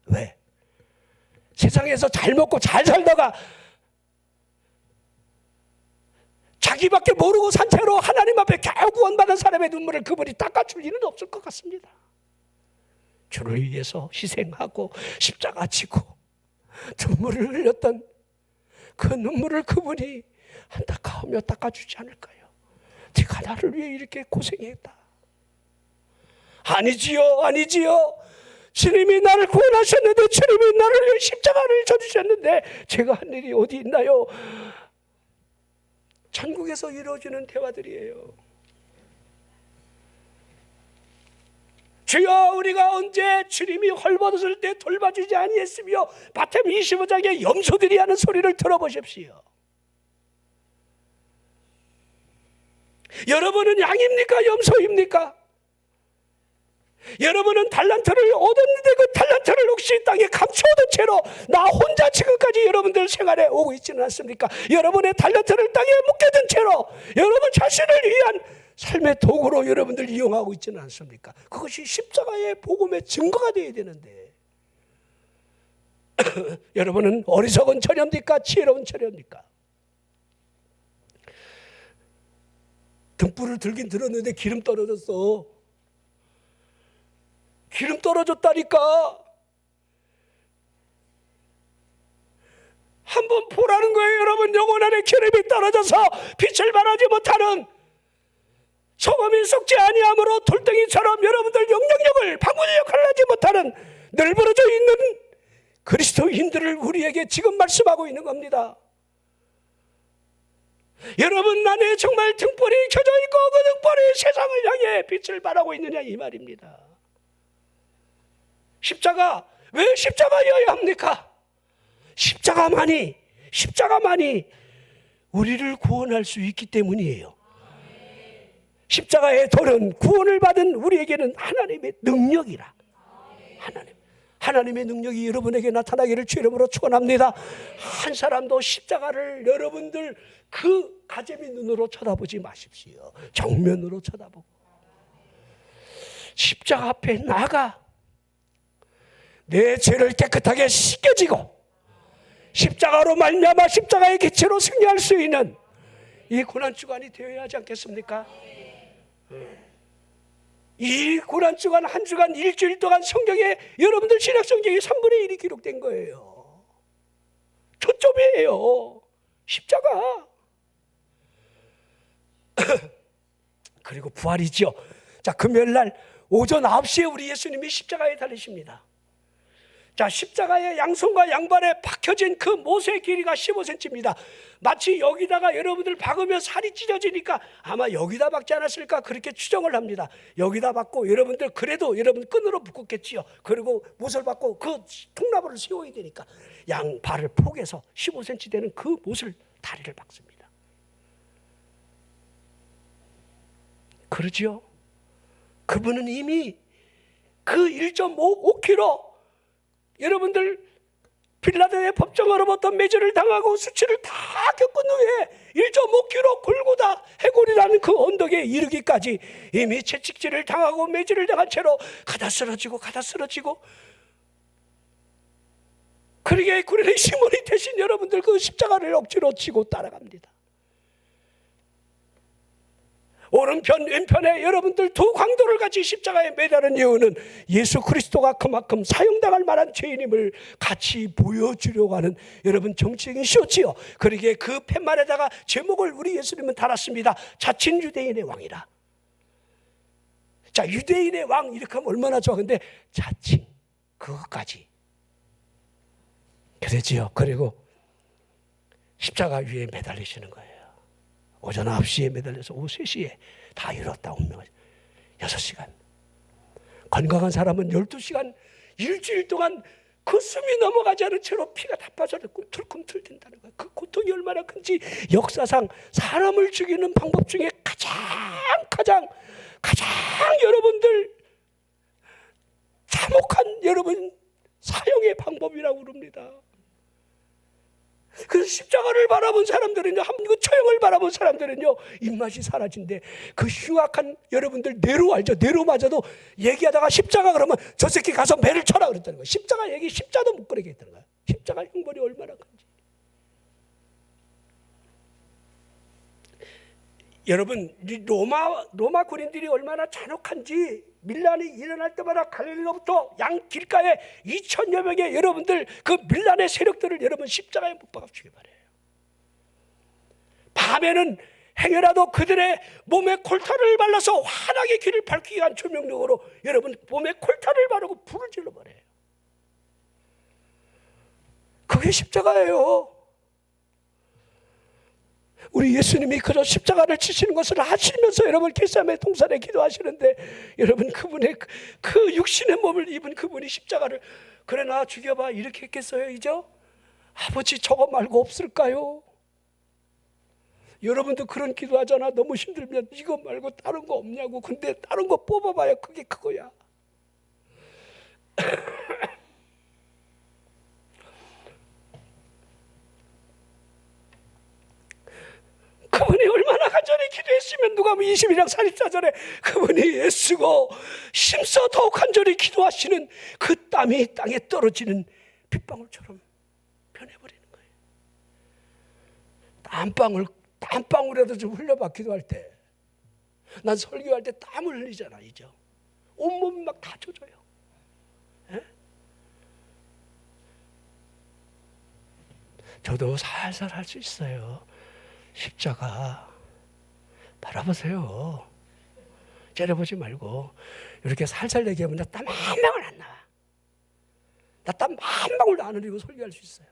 왜? 세상에서 잘 먹고 잘 살다가 자기밖에 모르고 산 채로 하나님 앞에 겨우 구원받은 사람의 눈물을 그분이 닦아줄 일은 없을 것 같습니다. 주를 위해서 희생하고 십자가 지고 눈물을 흘렸던 그 눈물을 그분이 안타까우며 닦아주지 않을까요? 네가 나를 위해 이렇게 고생했다. 아니지요. 주님이 나를 구원하셨는데, 주님이 나를 위해 십자가를 져주셨는데 제가 한 일이 어디 있나요? 천국에서 이루어지는 대화들이에요. 주여, 우리가 언제 주님이 헐벗었을 때 돌봐주지 아니했으며 마태복음 25장의 염소들이 하는 소리를 들어보십시오. 여러분은 양입니까? 염소입니까? 여러분은 달란트를 얻었는데 그 달란트를 혹시 땅에 감춰둔 채로 나 혼자 지금까지 여러분들 생활에 오고 있지는 않습니까? 여러분의 달란트를 땅에 묶여둔 채로 여러분 자신을 위한 삶의 도구로 여러분들 이용하고 있지는 않습니까? 그것이 십자가의 복음의 증거가 되어야 되는데 여러분은 어리석은 처녀입니까? 지혜로운 처녀입니까? 등불을 들긴 들었는데 기름 떨어졌어. 기름 떨어졌다니까. 한번 보라는 거예요, 여러분. 영혼 안에 기름이 떨어져서 빛을 발하지 못하는, 소금이 썩지 아니함으로 돌덩이처럼 여러분들 영향력을, 방문의 역할을 하지 못하는 널브러져 있는 그리스도인들을 우리에게 지금 말씀하고 있는 겁니다. 여러분 안에 정말 등불이 켜져 있고 그 등불이 세상을 향해 빛을 발하고 있느냐, 이 말입니다. 십자가, 왜 십자가여야 합니까? 십자가만이 우리를 구원할 수 있기 때문이에요. 십자가의 돌은 구원을 받은 우리에게는 하나님의 능력이라. 하나님의 능력이 여러분에게 나타나기를 주 이름으로 축원합니다. 한 사람도 십자가를 여러분들 그 가재미 눈으로 쳐다보지 마십시오. 정면으로 쳐다보고 십자가 앞에 나가 내 죄를 깨끗하게 씻겨지고 십자가로 말미암아 십자가의 기체로 승리할 수 있는 이 고난주간이 되어야 하지 않겠습니까? 이 고난주간, 한 주간, 일주일 동안 성경에, 여러분들 신약 성경에 3분의 1이 기록된 거예요. 초점이에요, 십자가. 그리고 부활이죠. 자, 금요일날 오전 9시에 우리 예수님이 십자가에 달리십니다. 자, 십자가의 양손과 양발에 박혀진 그 못의 길이가 15cm입니다. 마치 여기다가 여러분들 박으면 살이 찢어지니까 아마 여기다 박지 않았을까 그렇게 추정을 합니다. 여기다 박고 여러분들 그래도 여러분 끈으로 묶었겠지요. 그리고 못을 박고 그 통나무를 세워야 되니까 양발을 포개서 15cm 되는 그 못을 다리를 박습니다. 그러지요? 그분은 이미 그 1.5km 여러분들 빌라도의 법정으로부터 매질을 당하고 수치를 다 겪은 후에 1.5km 골고다 해골이라는 그 언덕에 이르기까지 이미 채찍질을 당하고 매질을 당한 채로 가다 쓰러지고 그러게 구레네 시몬이 대신 여러분들 그 십자가를 억지로 치고 따라갑니다. 오른편 왼편에 여러분들 두 광도를 같이 십자가에 매달은 이유는 예수 그리스도가 그만큼 사용당할 만한 죄인임을 같이 보여주려고 하는 여러분 정치적인 쇼지요. 그러기에 그 팻말에다가 제목을 우리 예수님은 달았습니다. 자칭 유대인의 왕이라. 자, 유대인의 왕 이렇게 하면 얼마나 좋아. 근데 자칭 그것까지 그러지요. 그리고 십자가 위에 매달리시는 거예요. 오전 9시에 매달려서 오후 3시에 다 이뤘다 운명을 6시간. 건강한 사람은 12시간, 일주일 동안 그 숨이 넘어가지 않은 채로 피가 다 빠져서 꿈틀꿈틀 된다는 거예요. 그 고통이 얼마나 큰지 역사상 사람을 죽이는 방법 중에 가장 여러분들 참혹한 여러분 사형의 방법이라고 그럽니다. 그래서 십자가를 바라본 사람들은요, 그 처형을 바라본 사람들은요, 입맛이 사라진대. 그 흉악한 여러분들 네로 알죠? 네로마저도 얘기하다가 십자가 그러면 저 새끼 가서 매를 쳐라 그랬다는 거예요. 십자가 얘기 십자도 못 꺼내게 했다는 거예요. 십자가 형벌이 얼마나 큰지. 여러분, 로마 군인들이 얼마나 잔혹한지 밀란이 일어날 때마다 갈릴리로부터 양 길가에 2,000여 명의 여러분들 그 밀란의 세력들을 여러분 십자가에 못 박아 주기 바래요. 밤에는 행여라도 그들의 몸에 콜타를 발라서 환하게 길을 밝히기 위한 조명력으로 여러분 몸에 콜타를 바르고 불을 질러버려요. 그게 십자가예요. 우리 예수님이 그저 십자가를 치시는 것을 하시면서 여러분 겟세마네 동산에 기도하시는데 여러분 그분의 그 육신의 몸을 입은 그분이 십자가를 그래 나 죽여봐 이렇게 했겠어요? 이제 아버지 저거 말고 없을까요? 여러분도 그런 기도하잖아. 너무 힘들면 이거 말고 다른 거 없냐고. 근데 다른 거 뽑아봐야 그게 그거야. 그분이 얼마나 간절히 기도했으면 누가복음 22장 44절에 그분이 애쓰고 힘써 더욱 간절히 기도하시는 그 땀이 땅에 떨어지는 빗방울처럼 변해버리는 거예요. 땀방울이라도 좀 흘려봐 기도할 때. 난 설교할 때 땀을 흘리잖아. 이제 온몸이 막 다 젖어요. 예? 저도 살살 할 수 있어요. 십자가 바라보세요. 째려보지 말고 이렇게 살살 얘기하면 나 땀 한 방울 안 나와. 나 땀 한 방울도 안 흘리고 설교할 수 있어요.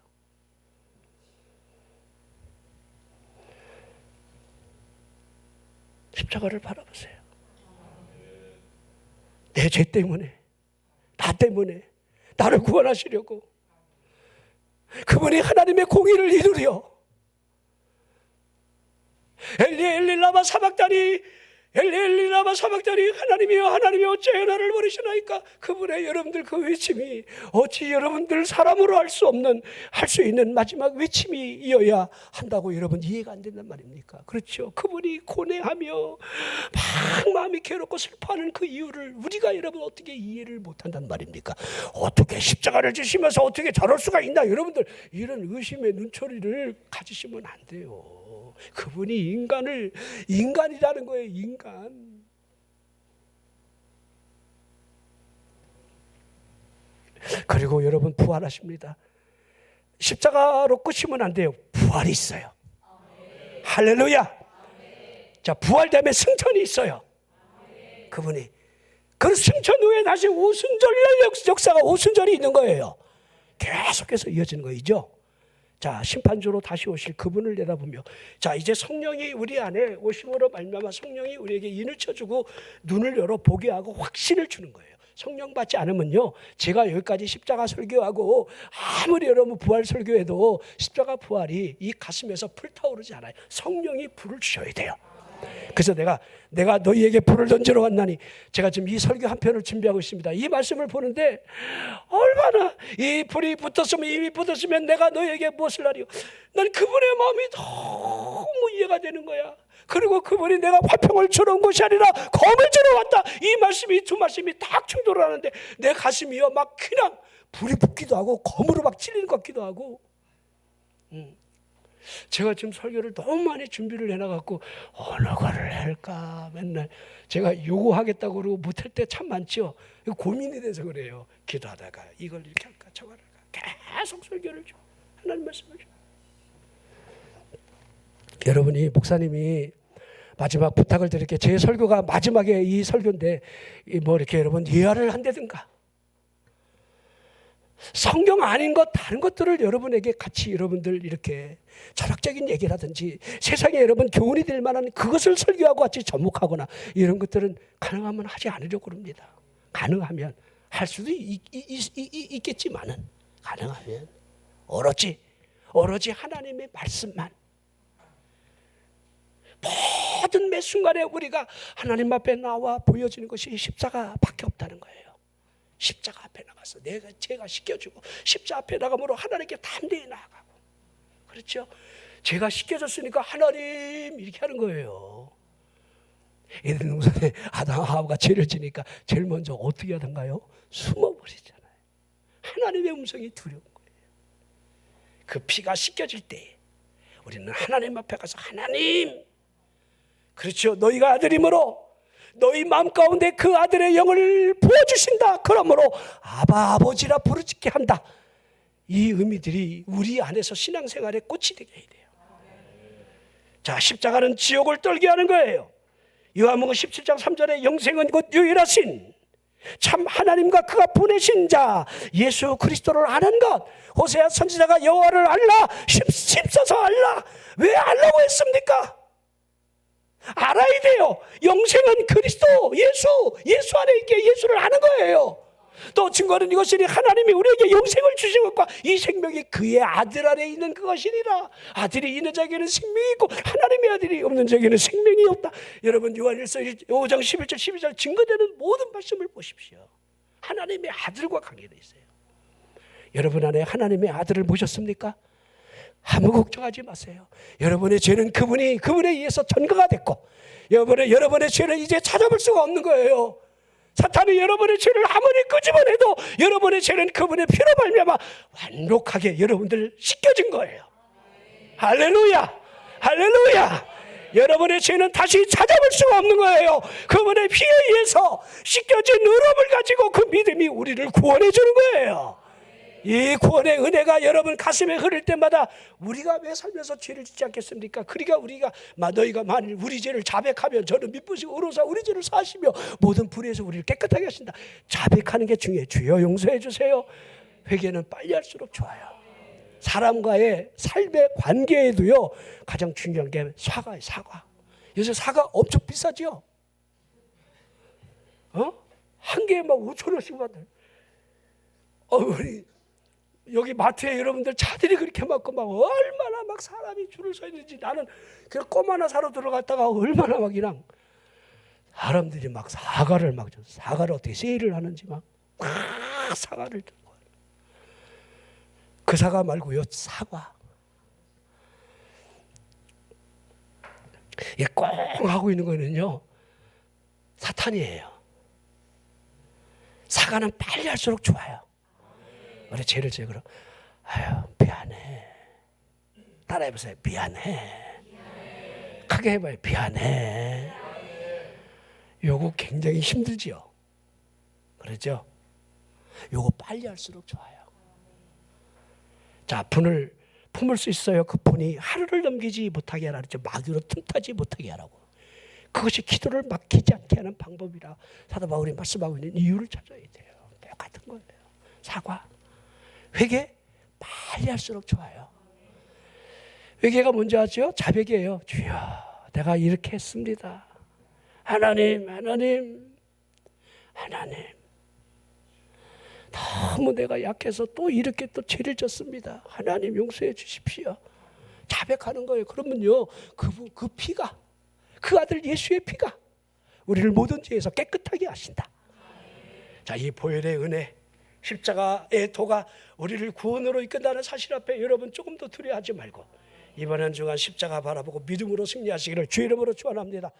십자가를 바라보세요. 내 죄 때문에, 나 때문에 나를 구원하시려고 그분이 하나님의 공의를 이루려 엘리 엘리 라마 사박다니 엘리 엘리 라마 사박다니 하나님이여 하나님이여 어찌하여 나를 버리시나이까. 그분의 여러분들 그 외침이 어찌 여러분들 사람으로 할 수 없는 할 수 있는 마지막 외침이어야 한다고 여러분 이해가 안 된단 말입니까? 그렇죠. 그분이 고뇌하며 막 마음이 괴롭고 슬퍼하는 그 이유를 우리가 여러분 어떻게 이해를 못한단 말입니까? 어떻게 십자가를 지시면서 어떻게 저럴 수가 있나. 여러분들 이런 의심의 눈초리를 가지시면 안 돼요. 그분이 인간이라는 거예요. 인간. 그리고 여러분 부활하십니다. 십자가로 끝이면 안 돼요. 부활이 있어요. 할렐루야. 자, 부활되면 승천이 있어요. 그분이 그 승천 후에 다시 오순절 역사가 오순절이 있는 거예요. 계속해서 이어지는 거이죠. 자, 심판주로 다시 오실 그분을 내다보며, 자, 이제 성령이 우리 안에 오심으로 말미암아 성령이 우리에게 인을 쳐주고 눈을 열어 보게 하고 확신을 주는 거예요. 성령 받지 않으면요, 제가 여기까지 십자가 설교하고 아무리 여러분 부활 설교해도 십자가 부활이 이 가슴에서 불타오르지 않아요. 성령이 불을 주셔야 돼요. 그래서 내가 너희에게 불을 던지러 왔나니, 제가 지금 이 설교 한 편을 준비하고 있습니다. 이 말씀을 보는데 얼마나 이 불이 붙었으면, 이미 붙었으면 내가 너희에게 무엇을 하리요. 난 그분의 마음이 너무 이해가 되는 거야. 그리고 그분이 내가 화평을 주러 온 것이 아니라 검을 주러 왔다. 이 말씀이 두 말씀이 딱 충돌하는데 내 가슴이요 막 그냥 불이 붙기도 하고 검으로 막 찔리는 것 같기도 하고. 제가 지금 설교를 너무 많이 준비를 해놔갖고 어느 거를 할까 맨날 제가 요구하겠다고 그러고 못할 때 참 많죠. 고민이 돼서 그래요. 기도하다가 이걸 이렇게 할까 저걸 할까 계속 설교를 줘. 하나님 말씀을 줘. 여러분이 목사님이 마지막 부탁을 드릴게요. 제 설교가 마지막에 이 설교인데 뭐 이렇게 여러분 예화를 한다든가 성경 아닌 것 다른 것들을 여러분에게 같이 여러분들 이렇게 철학적인 얘기라든지 세상에 여러분 교훈이 될 만한 그것을 설교하고 같이 접목하거나 이런 것들은 가능하면 하지 않으려고 합니다. 가능하면 할 수도 있겠지만은 가능하면 오로지 하나님의 말씀만 모든 매 순간에 우리가 하나님 앞에 나와 보여지는 것이 십자가밖에 없다는 거예요. 십자가 앞에 나가서 제가 시켜주고 십자가 앞에 나가므로 하나님께 담대히 나아가고, 그렇죠? 제가 시켜줬으니까 하나님 이렇게 하는 거예요. 에덴 동산에 아담 하와가 죄를 지니까 제일 먼저 어떻게 하던가요? 숨어버리잖아요. 하나님의 음성이 두려운 거예요. 그 피가 씻겨질 때 우리는 하나님 앞에 가서 하나님, 그렇죠, 너희가 아들이므로 너희 마음 가운데 그 아들의 영을 부어주신다. 그러므로 아바 아버지라 부르짖게 한다. 이 의미들이 우리 안에서 신앙생활의 꽃이 되게 해야 돼요. 자, 십자가는 지옥을 떨게 하는 거예요. 요한복음 17장 3절에 영생은 곧 유일하신 참 하나님과 그가 보내신 자 예수 그리스도를 아는 것. 호세아 선지자가 여호와를 알라 힘써서 알라. 왜 알라고 했습니까? 알아야 돼요. 영생은 그리스도 예수 안에 있게 예수를 아는 거예요. 또 증거는 이것이니 하나님이 우리에게 영생을 주신 것과 이 생명이 그의 아들 안에 있는 그것이니라. 아들이 있는 자에게는 생명이 있고 하나님의 아들이 없는 자에게는 생명이 없다. 여러분 요한일서 5장 11절 12절 증거되는 모든 말씀을 보십시오. 하나님의 아들과 관계되어 있어요. 여러분 안에 하나님의 아들을 모셨습니까? 아무 걱정하지 마세요. 여러분의 죄는 그분에 의해서 전가가 됐고 여러분의 죄는 이제 찾아볼 수가 없는 거예요. 사탄이 여러분의 죄를 아무리 끄집어내도 여러분의 죄는 그분의 피로 말미암아 완벽하게 여러분들 씻겨진 거예요. 할렐루야, 할렐루야. 여러분의 죄는 다시 찾아볼 수가 없는 거예요. 그분의 피에 의해서 씻겨진 의롭을 가지고 그 믿음이 우리를 구원해 주는 거예요. 이 구원의 은혜가 여러분 가슴에 흐를 때마다 우리가 왜 살면서 죄를 짓지 않겠습니까? 그러니까 우리가 너희가 만일 우리 죄를 자백하면 저는 미쁘시고 의로사 우리 죄를 사시며 모든 불의에서 우리를 깨끗하게 하신다. 자백하는 게 중요해요. 주여 용서해 주세요. 회개는 빨리 할수록 좋아요. 사람과의 삶의 관계에도요 가장 중요한 게 사과예요. 사과. 요새 사과 엄청 비싸죠? 한 개에 막 5,000원씩 받아요. 우리 여기 마트에 여러분들 차들이 그렇게 많고 막 얼마나 막 사람이 줄을 서 있는지 나는 그냥 껌 하나 사러 들어갔다가 얼마나 막 그냥 사람들이 막 사과를 막 사과를 어떻게 세일을 하는지 막 사과를 들고 그 사과 말고요 사과 이 꽁 하고 있는 거는요 사탄이에요. 사과는 빨리 할수록 좋아요. 우리 죄를 지어 그럼 아유 미안해 따라해보세요. 미안해. 크게 해봐요. 미안해. 요거 굉장히 힘들지요. 그렇죠? 요거 빨리 할수록 좋아요. 자, 분을 품을 수 있어요. 그 분이 하루를 넘기지 못하게 하라 그랬죠. 마귀로 틈타지 못하게 하라고. 그것이 기도를 막히지 않게 하는 방법이라 사도 바울이 말씀하고 있는 이유를 찾아야 돼요. 똑같은 거예요. 사과, 회개 빨리 할수록 좋아요. 회개가 뭔지 아죠? 자백이에요. 주여, 내가 이렇게 했습니다. 하나님. 너무 내가 약해서 또 이렇게 또 죄를 졌습니다. 하나님 용서해 주십시오. 자백하는 거예요. 그러면요, 그 피가, 그 아들 예수의 피가 우리를 모든 죄에서 깨끗하게 하신다. 자, 이 보혈의 은혜, 십자가의 도가 우리를 구원으로 이끈다는 사실 앞에 여러분 조금 더 두려워하지 말고 이번 한 주간 십자가 바라보고 믿음으로 승리하시기를 주의 이름으로 축원합니다.